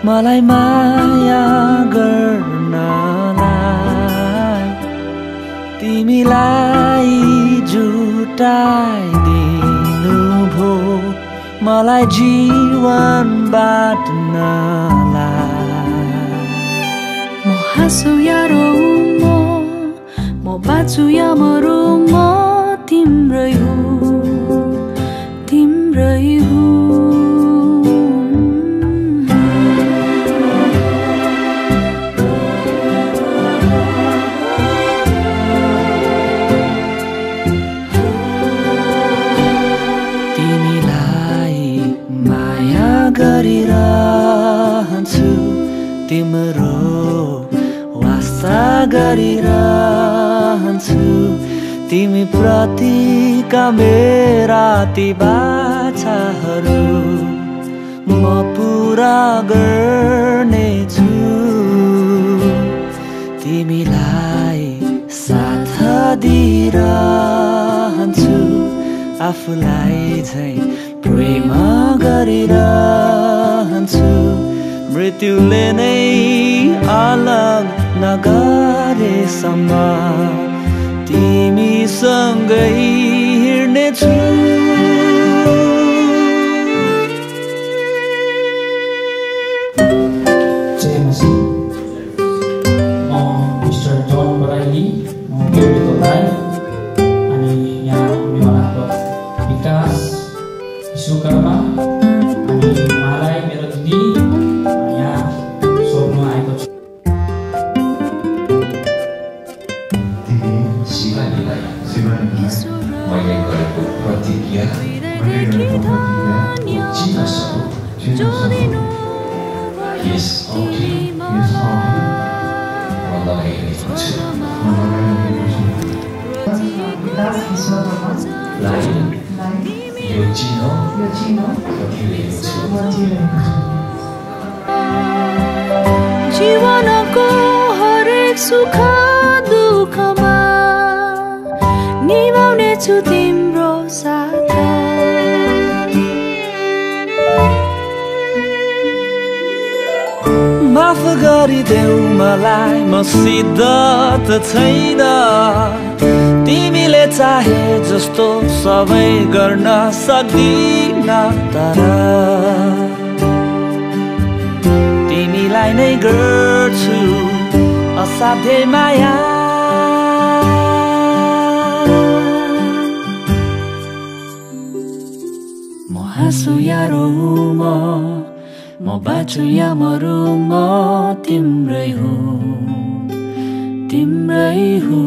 मलाई माया गर्नलाई तिमीलाई जुटाइदिनु भो मलाई जीवन बाँड्नलाई म हाँसु या रोऊँ म बाँचु या मरौँ म तिम्रै हो तिम्रै हो गरिरहन्छु तिम्रो वास्ता गरिरहन्छु तिमी प्रतिका मेरा ती बाछाहरू म पुरा गर्नेछु तिमीलाई साथ दिइरहन्छु आफूलाई झै प्रेम गरिरहन्छु मृत्युले नै अलग नगरेसम्म तिमीसँगै हिँड्नेछु विश्वकर्मा अनि उहाँलाई मेरो दिदी यहाँ सोध्न आएको छु शिवानीलाई मैले गरेको प्रतिज्ञा चिन्न सकु यस औँठी म लगाइरहेको छु यो चिनो जीवनको हरेक सुख दुःखमा निभाउनेछु तिम्रो साथ माफ गरिदेऊ मलाई मसित त छैन तिमीले चाहे जस्तो सबै गर्न सक्दिन तर तिमीलाई नै गर्छु असाध्यै माया म हाँसु या रोऊँ म बाँचु या मरौँ म तिम्रै हो तिम्रै हो